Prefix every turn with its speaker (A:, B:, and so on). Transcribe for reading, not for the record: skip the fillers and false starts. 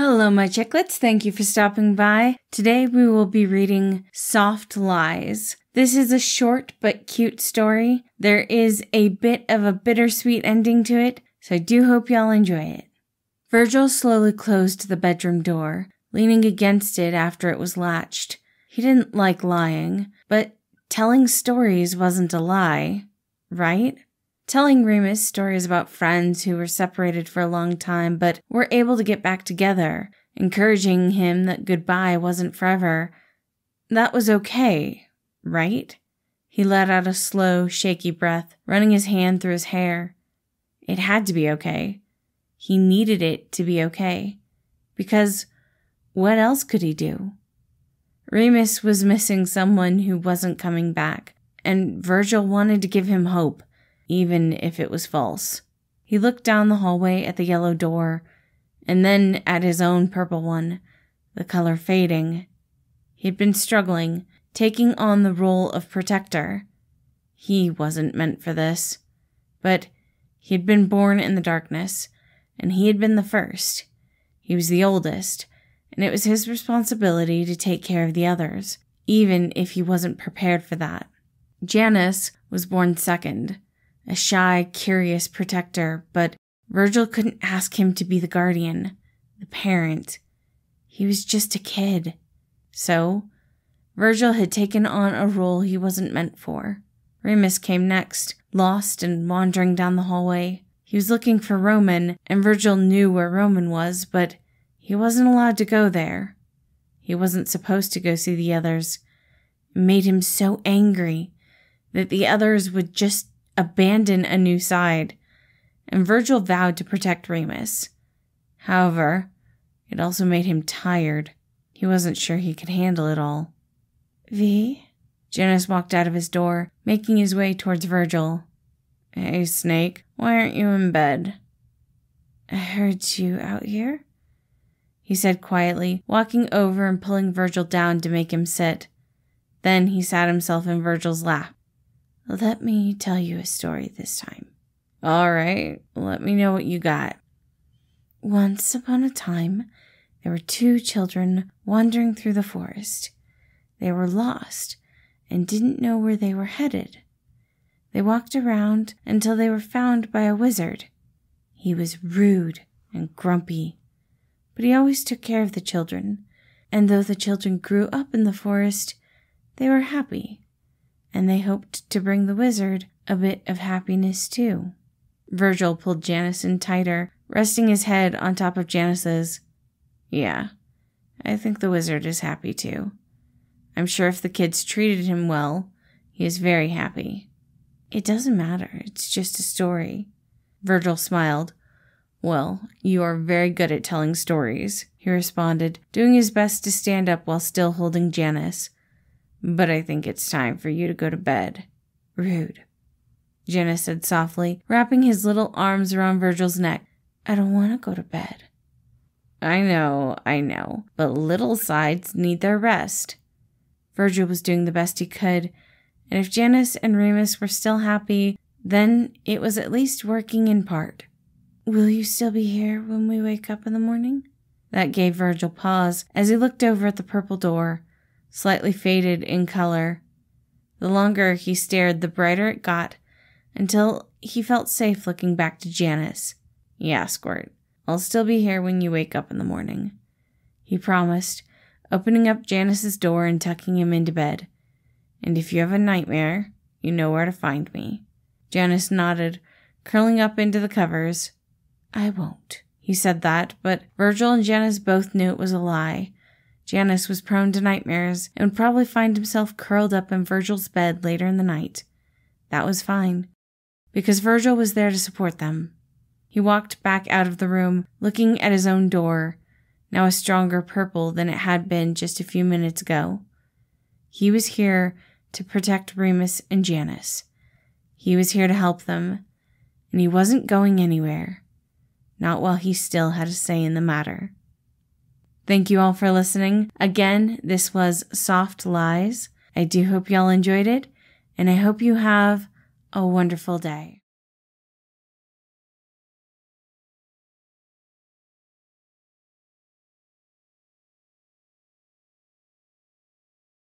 A: Hello, my chicklets. Thank you for stopping by. Today we will be reading Soft Lies. This is a short but cute story. There is a bit of a bittersweet ending to it, so I do hope y'all enjoy it. Virgil slowly closed the bedroom door, leaning against it after it was latched. He didn't like lying, but telling stories wasn't a lie, right? Telling Remus stories about friends who were separated for a long time but were able to get back together, encouraging him that goodbye wasn't forever, that was okay, right? He let out a slow, shaky breath, running his hand through his hair. It had to be okay. He needed it to be okay. Because what else could he do? Remus was missing someone who wasn't coming back, and Virgil wanted to give him hope, even if it was false. He looked down the hallway at the yellow door, and then at his own purple one, the color fading. He'd been struggling, taking on the role of protector. He wasn't meant for this. But he had been born in the darkness, and he had been the first. He was the oldest, and it was his responsibility to take care of the others, even if he wasn't prepared for that. Janice was born second, a shy, curious protector, but Virgil couldn't ask him to be the guardian, the parent. He was just a kid. So, Virgil had taken on a role he wasn't meant for. Remus came next, lost and wandering down the hallway. He was looking for Roman, and Virgil knew where Roman was, but he wasn't allowed to go there. He wasn't supposed to go see the others. It made him so angry that the others would just abandon a new side, and Virgil vowed to protect Remus. However, it also made him tired. He wasn't sure he could handle it all. V? Janice walked out of his door, making his way towards Virgil. Hey, Snake, why aren't you in bed? I heard you out here, he said quietly, walking over and pulling Virgil down to make him sit. Then he sat himself in Virgil's lap. Let me tell you a story this time. All right, let me know what you got. Once upon a time, there were two children wandering through the forest. They were lost and didn't know where they were headed. They walked around until they were found by a wizard. He was rude and grumpy, but he always took care of the children, and though the children grew up in the forest, they were happy, and they hoped to bring the wizard a bit of happiness too. Virgil pulled Janice in tighter, resting his head on top of Janice's. Yeah, I think the wizard is happy too. I'm sure if the kids treated him well, he is very happy. It doesn't matter, it's just a story. Virgil smiled. Well, you are very good at telling stories, he responded, doing his best to stand up while still holding Janice. But I think it's time for you to go to bed. Rude, Janice said softly, wrapping his little arms around Virgil's neck. I don't want to go to bed. I know, but little sides need their rest. Virgil was doing the best he could, and if Janice and Remus were still happy, then it was at least working in part. Will you still be here when we wake up in the morning? That gave Virgil pause as he looked over at the purple door, slightly faded in color. The longer he stared, the brighter it got, until he felt safe looking back to Janice. Yeah, Squirt, I'll still be here when you wake up in the morning, he promised, opening up Janice's door and tucking him into bed. And if you have a nightmare, you know where to find me. Janice nodded, curling up into the covers. I won't. He said that, but Virgil and Janice both knew it was a lie. Janice was prone to nightmares and would probably find himself curled up in Virgil's bed later in the night. That was fine, because Virgil was there to support them. He walked back out of the room, looking at his own door, now a stronger purple than it had been just a few minutes ago. He was here to protect Remus and Janice. He was here to help them, and he wasn't going anywhere. Not while he still had a say in the matter. Thank you all for listening. Again, this was Soft Lies. I do hope y'all enjoyed it, and I hope you have a wonderful day.